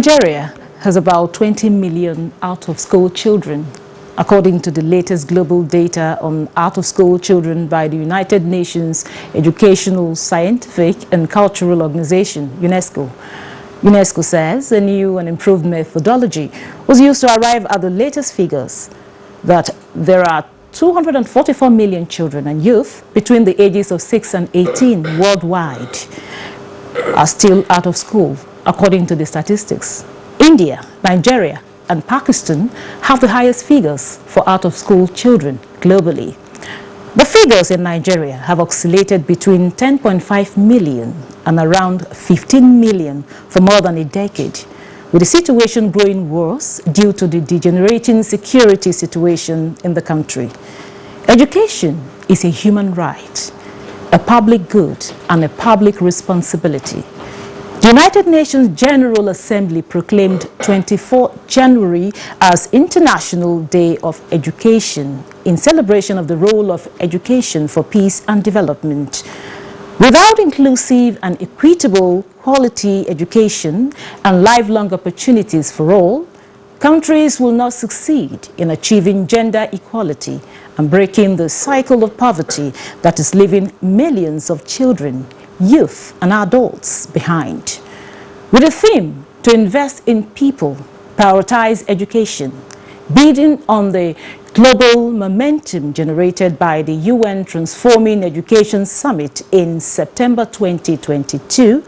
Nigeria has about 20 million out-of-school children, according to the latest global data on out-of-school children by the United Nations Educational, Scientific and Cultural Organization, UNESCO. UNESCO says a new and improved methodology was used to arrive at the latest figures that there are 244 million children and youth between the ages of 6 and 18 worldwide are still out of school, according to the statistics. India, Nigeria, and Pakistan have the highest figures for out-of-school children globally. The figures in Nigeria have oscillated between 10.5 million and around 15 million for more than a decade, with the situation growing worse due to the degenerating security situation in the country. Education is a human right, a public good, and a public responsibility. The United Nations General Assembly proclaimed 24 January as International Day of Education in celebration of the role of education for peace and development. Without inclusive and equitable quality education and lifelong opportunities for all, countries will not succeed in achieving gender equality and breaking the cycle of poverty that is leaving millions of children, youth and adults behind. With a theme to invest in people, prioritize education, building on the global momentum generated by the UN Transforming Education Summit in September 2022,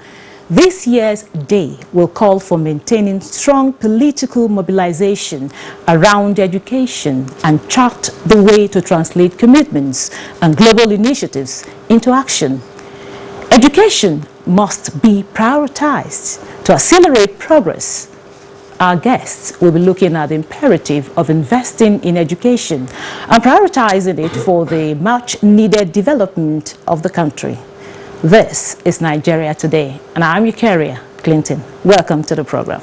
this year's day will call for maintaining strong political mobilization around education and chart the way to translate commitments and global initiatives into action. Education must be prioritized to accelerate progress. Our guests will be looking at the imperative of investing in education and prioritizing it for the much-needed development of the country. This is Nigeria Today, and I'm Eucharia Clinton. Welcome to the program.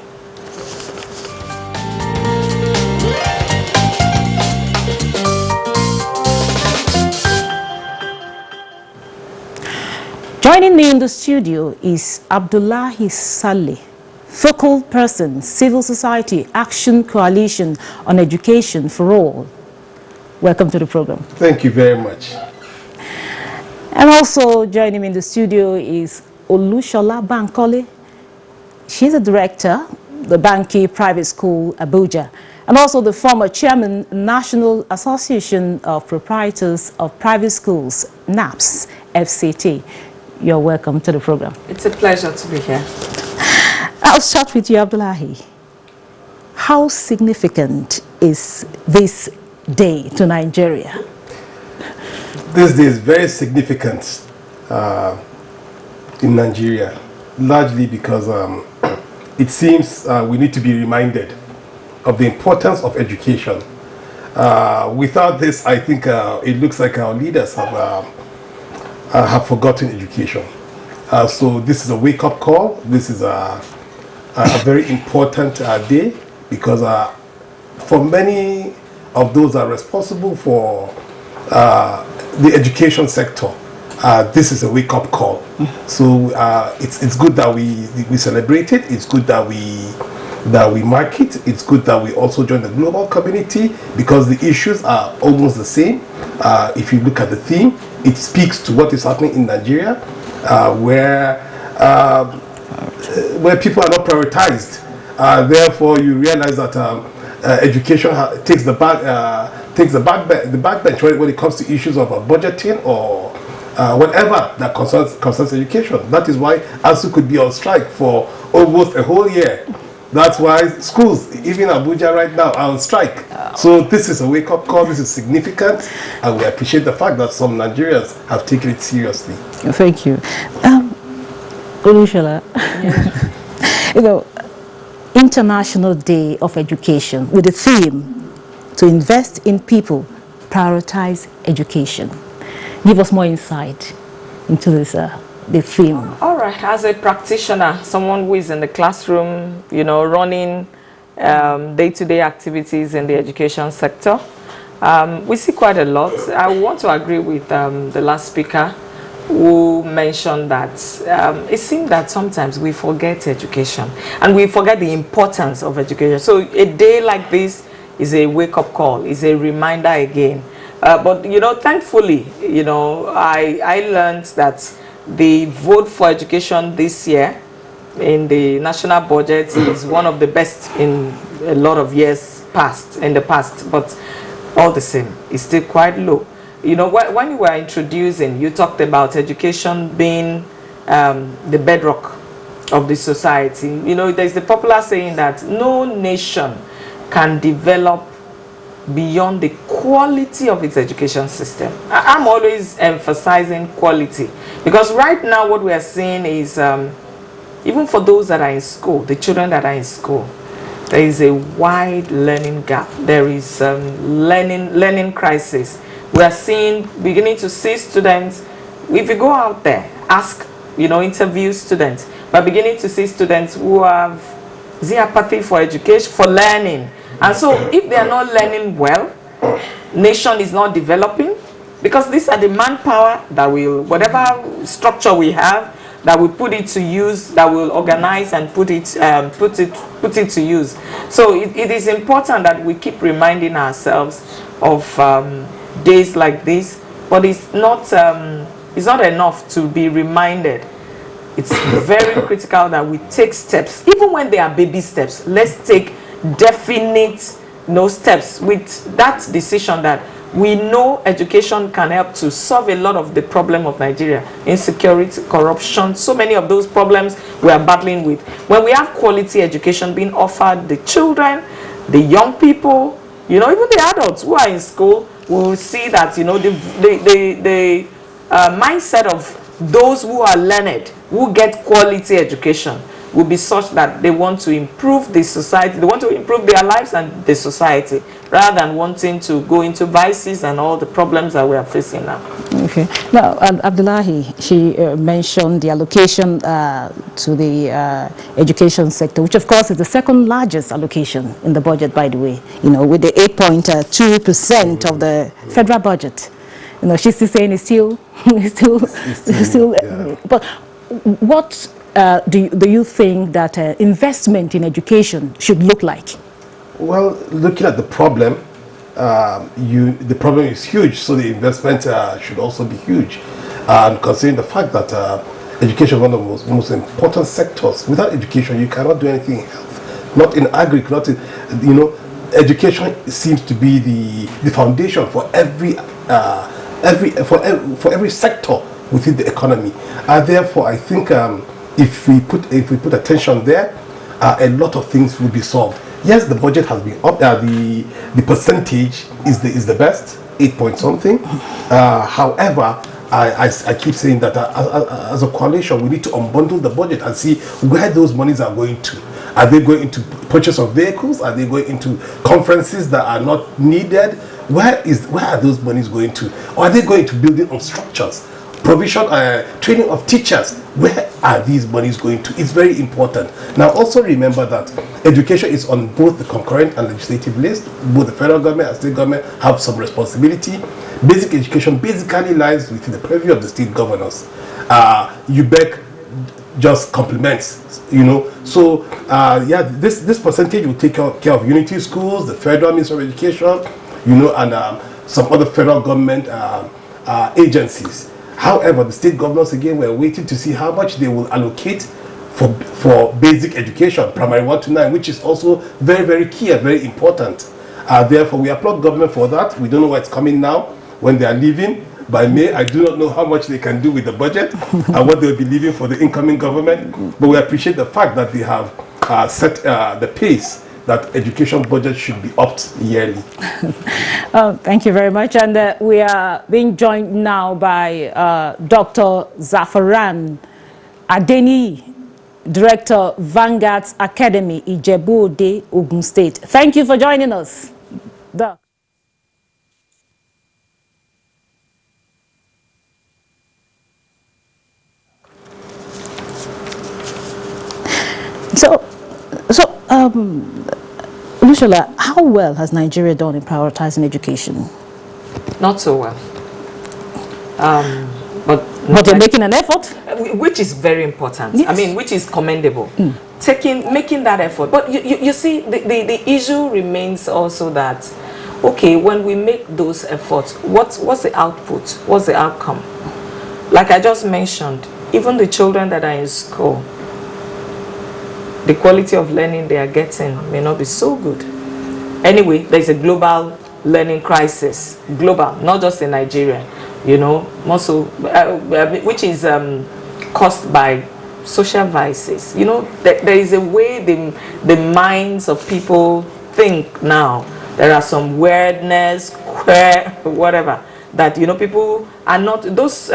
Joining me in the studio is Abdullahi Saleh, focal person, Civil Society Action Coalition on Education for All. Welcome to the program. Thank you very much. And also joining me in the studio is Olushola Bankole. She's a director, the Banki Private School, Abuja, and also the former chairman, National Association of Proprietors of Private Schools, NAPS, FCT. You're welcome to the program. It's a pleasure to be here. I'll start with you, Abdullahi. How significant is this day to Nigeria? This day is very significant in Nigeria, largely because it seems we need to be reminded of the importance of education. Without this, I think it looks like our leaders have forgotten education. So this is a wake-up call. This is a very important day because for many of those that are responsible for the education sector, this is a wake-up call. So it's good that we celebrate it. It's good that we mark it. It's good that we also join the global community because the issues are almost the same. If you look at the theme, it speaks to what is happening in Nigeria, where people are not prioritized. Therefore, you realize that education takes the backbench when it comes to issues of budgeting or whatever that concerns education. That is why ASU could be on strike for almost a whole year. That's why schools, even Abuja right now, are on strike. So this is a wake-up call. This is significant, and we appreciate the fact that some Nigerians have taken it seriously. Thank you. Olushola, you know, International Day of Education with the theme to invest in people, prioritize education. Give us more insight into this the theme. All right, as a practitioner, someone who is in the classroom, you know, running day-to-day activities in the education sector, we see quite a lot. I want to agree with the last speaker who mentioned that it seems that sometimes we forget education and we forget the importance of education. So a day like this is a wake-up call, is a reminder again. But, you know, thankfully, you know, I learned that the vote for education this year in the national budget is one of the best in a lot of years in the past, but all the same, it's still quite low. You know, when you were introducing, you talked about education being the bedrock of the society. You know, there's the popular saying that no nation can develop beyond the quality of its education system. I'm always emphasizing quality, because right now what we are seeing is even for those that are in school, the children that are in school, there is a wide learning gap. There is learning crisis. We are beginning to see students, if you go out there, ask, you know, interview students, we're beginning to see students who have the apathy for education, for learning. And so if they are not learning well, nation is not developing, because these are the manpower that will, whatever structure we have, that we put it to use, that will organize and put it to use. So it is important that we keep reminding ourselves of days like this, but it's not enough to be reminded. It's very critical that we take steps, even when they are baby steps. Let's take definite steps with that decision that we know education can help to solve a lot of the problem of Nigeria: insecurity, corruption, so many of those problems we are battling with. When we have quality education being offered, the children, the young people, you know, even the adults who are in school will see that, you know, the mindset of those who are learned, who get quality education, will be such that they want to improve the society, they want to improve their lives and the society, rather than wanting to go into vices and all the problems that we are facing now. Okay. Now, Abdullahi, she mentioned the allocation to the education sector, which of course is the second largest allocation in the budget, by the way, you know, with the 8.2% of the federal budget. You know, she's still saying it's still, yeah. But what do you think that investment in education should look like? Well, looking at the problem, the problem is huge, so the investment should also be huge. And considering the fact that education is one of the most important sectors, without education, you cannot do anything in health, not in agri, not in, you know, education seems to be the foundation for every sector within the economy. Therefore, I think if we put attention there, a lot of things will be solved. Yes, the budget has been up. The percentage is the best, 8 point something. However, I keep saying that as a coalition, we need to unbundle the budget and see where those monies are going to. Are they going into purchase of vehicles? Are they going into conferences that are not needed? Where are those monies going to? Or are they going to building on structures? Provision, training of teachers, where are these monies going to? It's very important. Now also remember that education is on both the concurrent and legislative list. Both the federal government and state government have some responsibility. Basic education basically lies within the purview of the state governors. UBEC just complements, you know. So yeah, this percentage will take care of unity schools, the federal Ministry of Education, you know, and some other federal government agencies. However, the state governors, again, we're waiting to see how much they will allocate for basic education, primary 1 to 9, which is also very, very key and very important. Therefore, we applaud government for that. We don't know what's coming now when they are leaving. By May, I do not know how much they can do with the budget and what they'll be leaving for the incoming government. But we appreciate the fact that they have set the pace that education budget should be upped yearly. Thank you very much. And we are being joined now by Dr. Zafaran Adeni, Director, Vanguard's Academy, Ijebu-Ode, Ogun State. Thank you for joining us. Lushola, how well has Nigeria done in prioritizing education? Not so well. But But you're making an effort. Which is very important. Yes. I mean, which is commendable. Making that effort. But you see, the issue remains also that, okay, when we make those efforts, what's the output? What's the outcome? Like I just mentioned, even the children that are in school, the quality of learning they are getting may not be so good. Anyway, there's a global learning crisis, global, not just in Nigeria, you know, more so, which is caused by social vices. You know, there is a way the minds of people think now. There are some weirdness, queer, whatever, that, you know, people are not, those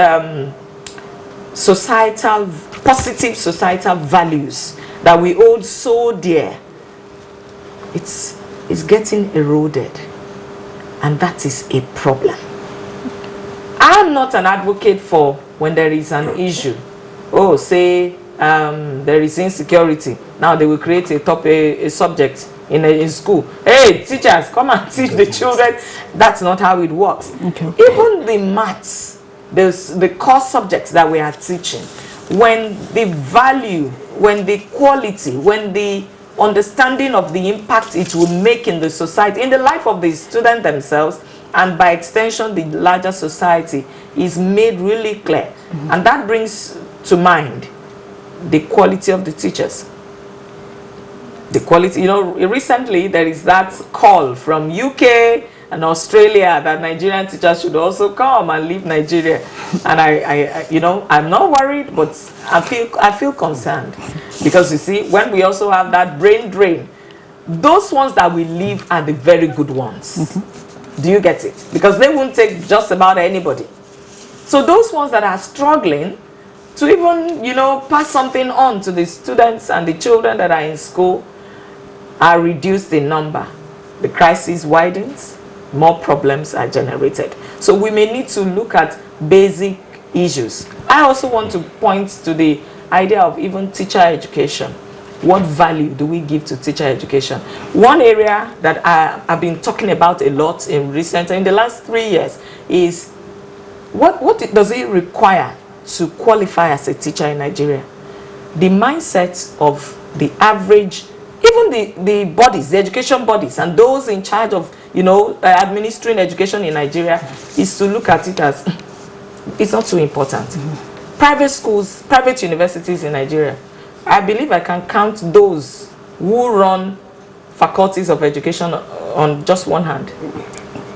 positive societal values that we hold so dear, it's getting eroded, and that is a problem. I'm not an advocate for when there is an issue, oh, say there is insecurity, now they will create a subject in school. Hey, teachers, come and teach the children. That's not how it works. Okay. Even the maths, the core subjects that we are teaching, when the value, when the quality, when the understanding of the impact it will make in the society, in the life of the student themselves, and by extension the larger society, is made really clear. And that brings to mind the quality of the teachers. The quality, you know, recently there is that call from UK and Australia that Nigerian teachers should also come and leave Nigeria. And I you know, I'm not worried, but I feel concerned, because you see, when we also have that brain drain, those ones that we leave are the very good ones. Do you get it? Because they won't take just about anybody. So those ones that are struggling to even, you know, pass something on to the students and the children that are in school are reduced in number. The crisis widens, more problems are generated. So we may need to look at basic issues. I also want to point to the idea of even teacher education. What value do we give to teacher education? One area that I've been talking about a lot in the last 3 years, is what does it require to qualify as a teacher in Nigeria? The mindset of the average, even the bodies, the education bodies, and those in charge of, you know, administering education in Nigeria, is to look at it as it's not too important. Private schools, private universities in Nigeria, I believe I can count those who run faculties of education on just one hand.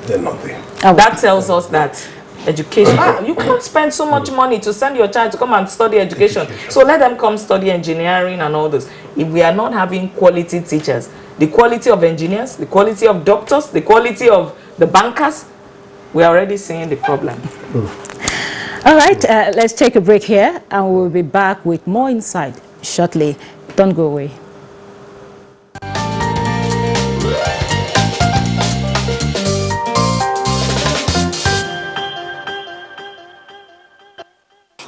They're not there. That tells us that education, you can't spend so much money to send your child to come and study education. So let them come study engineering and all this. If we are not having quality teachers, the quality of engineers, the quality of doctors, the quality of the bankers, we are already seeing the problem. All right, let's take a break here, and we'll be back with more insight shortly. Don't go away.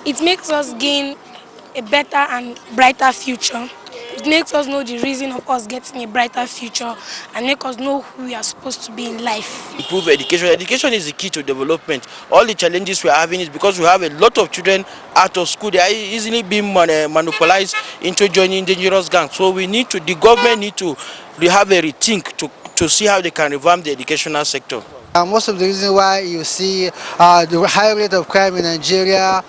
It makes us gain a better and brighter future. It makes us know the reason of us getting a brighter future, and make us know who we are supposed to be in life. Improve education. Education is the key to development. All the challenges we are having is because we have a lot of children out of school. They are easily being monopolized into joining dangerous gangs. So the government need to have a rethink to see how they can revamp the educational sector. Most of the reason why you see the high rate of crime in Nigeria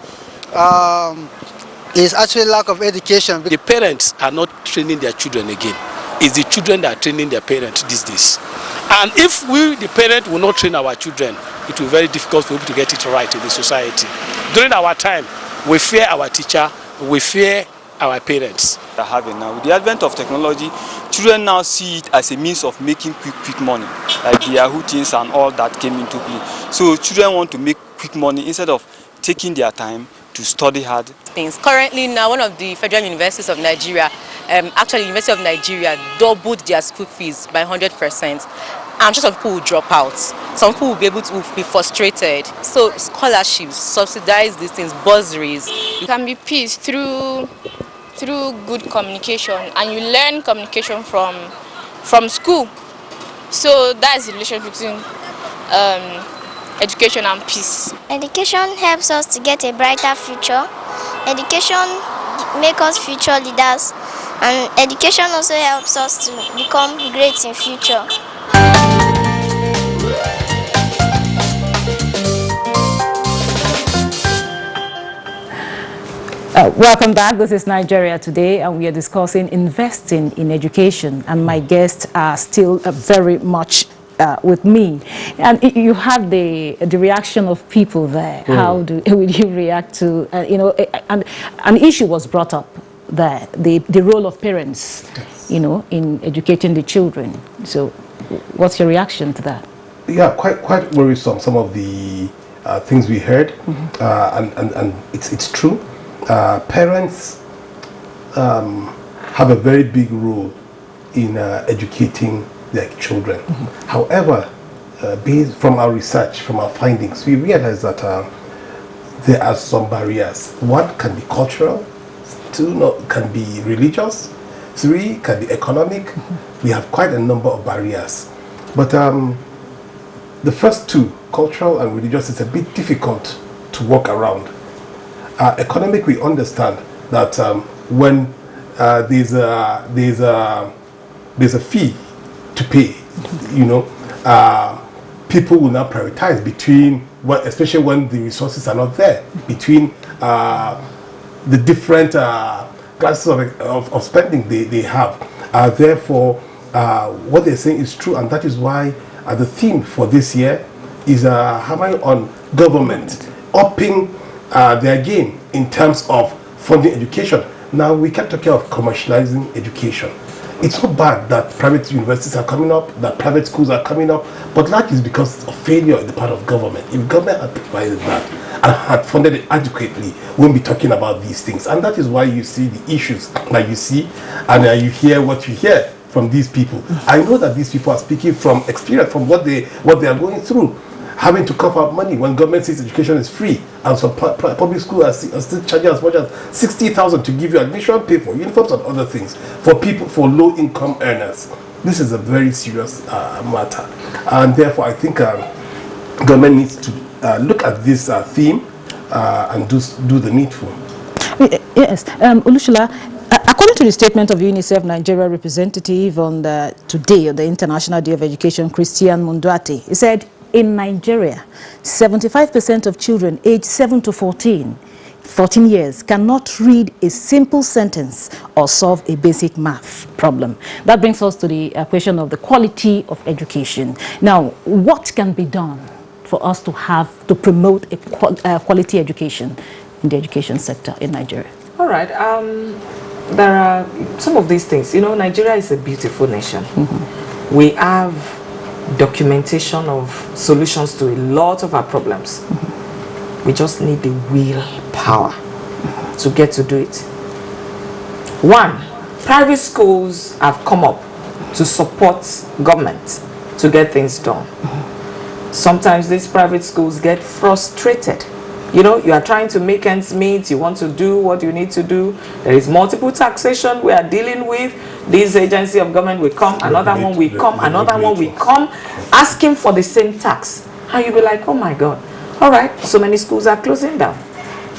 is actually lack of education. The parents are not training their children again. It's the children that are training their parents these days. And if we, the parents, will not train our children, it will be very difficult for people to get it right in the society. During our time, we fear our teacher, we fear our parents. Now, with the advent of technology, children now see it as a means of making quick money, like the Yahoo things and all that came into play. So children want to make quick money instead of taking their time to study hard. Currently now, one of the federal universities of Nigeria, actually University of Nigeria, doubled their school fees by 100%. I'm sure some people will drop out. Some people will be able to be frustrated. So scholarships, subsidize these things, bursaries. It can be peace through good communication, and you learn communication from school. So that's the relation between education and peace. Education helps us to get a brighter future. Education makes us future leaders, and education also helps us to become great in future. Welcome back. This is Nigeria Today, and we are discussing investing in education. And my guests are still very much with me. And you had the reaction of people there. How would you react to, and an issue was brought up there, the role of parents, in educating the children. So what's your reaction to that? Yeah, quite worrisome, some of the things we heard. And it's true. Parents have a very big role in educating their children. However, based from our research, from our findings, we realize that there are some barriers. One can be cultural, two can be religious, three can be economic. We have quite a number of barriers. But the first two, cultural and religious, is a bit difficult to work around. Economic, we understand that when there's a fee to pay, people will now prioritize between especially when the resources are not there, between the different classes of spending they have. Therefore, what they're saying is true, and that is why the theme for this year is hammering on government, upping their game in terms of funding education. Now, we kept talking of commercializing education. It's not bad that private universities are coming up, that private schools are coming up, but largely is because of failure on the part of government. If government had provided that and had funded it adequately, we won't be talking about these things. And that is why you see the issues that you see, and you hear what you hear from these people. I know that these people are speaking from experience, from what they are going through, having to cough up money when government says education is free, and some public schools are still charging as much as 60,000 to give you admission, pay for uniforms and other things for people, for low-income earners. This is a very serious matter, and therefore I think government needs to look at this theme and do the needful. Yes, Olusola, according to the statement of UNICEF Nigeria representative on today, the International Day of Education, Christian Munduate, he said, in Nigeria, 75% of children aged 7 to 14 years cannot read a simple sentence or solve a basic math problem. That brings us to the question of the quality of education. Now, what can be done for us to promote a quality education in the education sector in Nigeria? All right. There are some of these things. Nigeria is a beautiful nation. We have documentation of solutions to a lot of our problems. We just need the willpower to get to do it. One, private schools have come up to support government to get things done. Sometimes these private schools get frustrated. You are trying to make ends meet, you want to do what you need to do. There is multiple taxation we are dealing with. This agency of government will come, another one will come, another one will come, asking for the same tax. And you'll be like, oh my God. All right, so many schools are closing down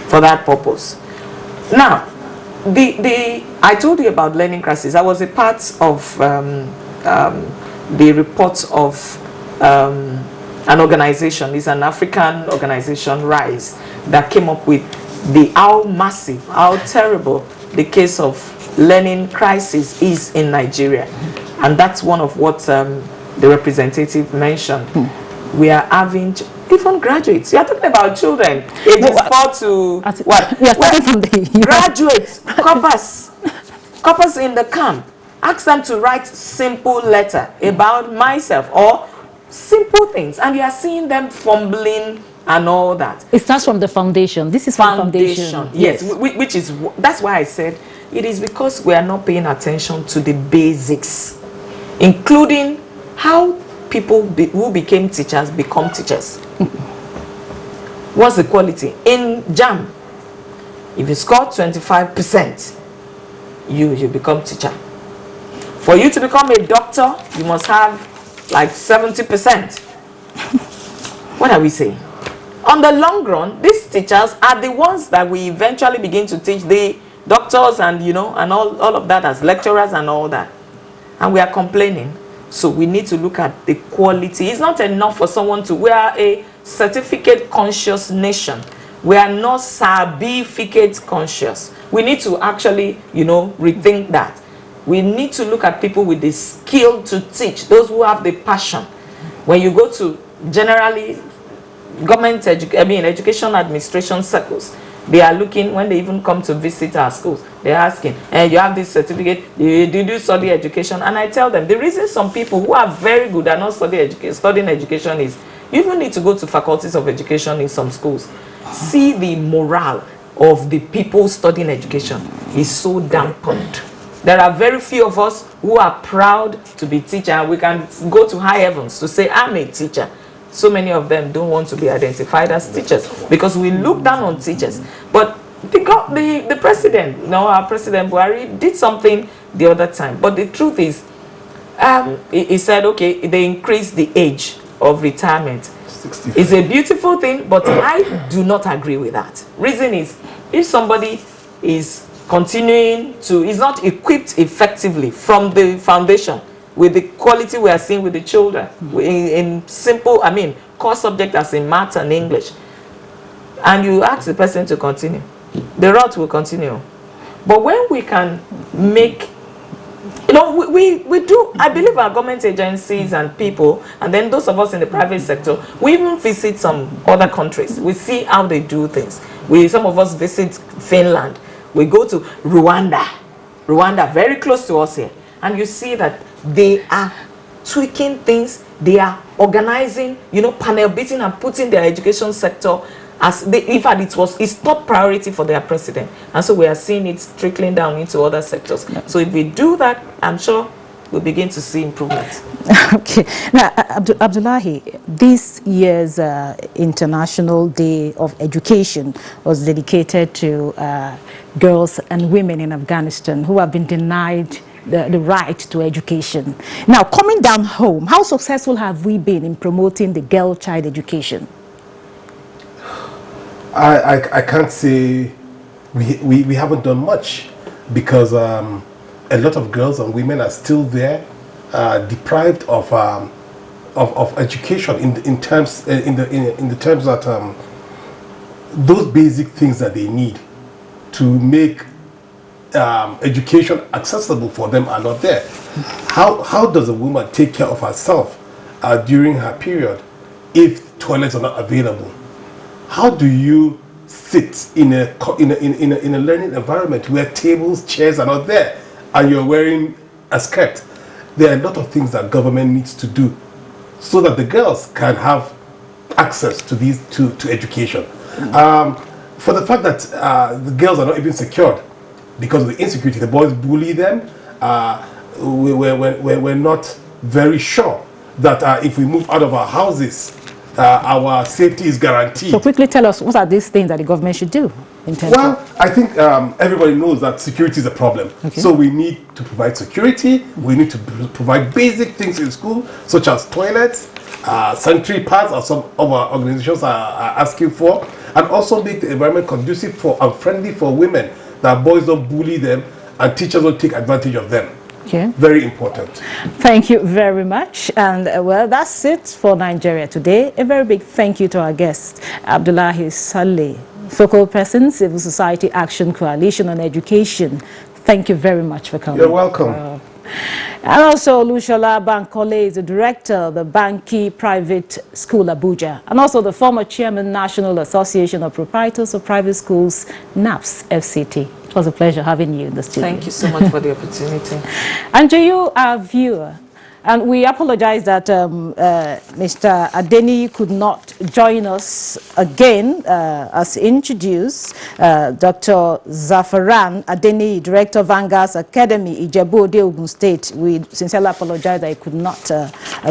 for that purpose. Now, I told you about learning crisis. I was a part of the report of an organization, is an African organization, RISE, that came up with how massive, how terrible the case of learning crisis is in Nigeria. And that's one of what the representative mentioned. We are having even graduates. You are talking about children ages 4 to what? We are starting from the graduates, coppers in the camp. Ask them to write simple letter about myself or simple things, and you are seeing them fumbling and all that. It starts from the foundation. This is foundation. Yes, that's why I said it is because we are not paying attention to the basics, including how people who became teachers become teachers. What's the quality? In JAMB, if you score 25%, you become teacher. For you to become a doctor, you must have like 70%. what are we saying? On the long run, these teachers are the ones that we eventually begin to teach, the doctors and, you know, and all of that as lecturers and all that. And we are complaining. So we need to look at the quality. It's not enough for someone to, we are a certificate conscious nation. We are not certificate conscious. We need to actually, you know, rethink that. We need to look at people with the skill to teach, those who have the passion. When you go to generally government education administration circles, they are looking, when they even come to visit our schools, they're asking, you have this certificate, did you study education? And I tell them, the reason some people who are very good are not studying education is, you even need to go to faculties of education in some schools. See the morale of the people studying education is so dampened. There are very few of us who are proud to be teachers. We can go to high heavens to say, I'm a teacher. So many of them don't want to be identified as teachers because we look down on teachers. But the president, you know, our President Buhari did something the other time. But the truth is, he said, okay, they increased the age of retirement. 65. It's a beautiful thing, but I do not agree with that. Reason is, if somebody is continuing to, is not equipped effectively from the foundation with the quality we are seeing with the children, in simple, core subject as in math and English, and you ask the person to continue, the rot will continue. But when we can make, you know, we do, I believe our government agencies and people, and then those of us in the private sector, we even visit some other countries. We see how they do things. Some of us visit Finland. We go to Rwanda, very close to us here. And you see that they are tweaking things. They are organizing, you know, panel beating and putting their education sector as in fact it's top priority for their president. And so we are seeing it trickling down into other sectors. Yeah. So if we do that, I'm sure we'll begin to see improvements. Okay. Now, Abdullahi, this year's International Day of Education was dedicated to girls and women in Afghanistan who have been denied the right to education. Now, coming down home, how successful have we been in promoting the girl-child education? I can't say we haven't done much, because a lot of girls and women are still there, deprived of education in the terms that those basic things that they need to make education accessible for them are not there. How does a woman take care of herself during her period if toilets are not available? How do you sit in a learning environment where tables, chairs are not there, and you're wearing a skirt? There are a lot of things that government needs to do so that the girls can have access to to education. For the fact that the girls are not even secured because of the insecurity, the boys bully them. We're not very sure that if we move out of our houses, our safety is guaranteed. So quickly tell us, what are these things that the government should do? Well, I think everybody knows that security is a problem. Okay. So we need to provide security. We need to provide basic things in school, such as toilets, sanitary pads, as some of our organizations are asking for, and also make the environment conducive for and friendly for women, that boys don't bully them and teachers don't take advantage of them. Okay. Very important. Thank you very much. And well, that's it for Nigeria Today. A very big thank you to our guest, Abdullahi Saleh, focal person, Civil Society Action Coalition on Education. Thank you very much for coming. You're welcome. And also Lushola Bankole is the director of the Banki Private School Abuja, and also the former chairman, National Association of Proprietors of Private Schools, NAPS FCT. It was a pleasure having you in the studio. Thank you so much for the opportunity. And to you, our viewer, and we apologize that Mr. Adeni could not join us again, as introduced. Dr. Zafaran Adeni, Director of Vanguard's Academy, Ijebu-Ode, Ogun State. We sincerely apologize that he could not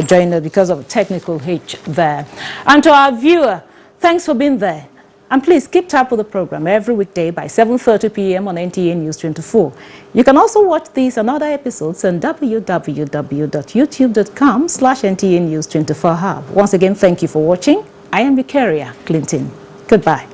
join us because of a technical hitch there. And to our viewer, thanks for being there. And please keep tab with the program every weekday by 7:30 p.m. on NTA News 24. You can also watch these and other episodes on www.youtube.com/NTA News 24 Hub. Once again, thank you for watching. I am Victoria Clinton. Goodbye.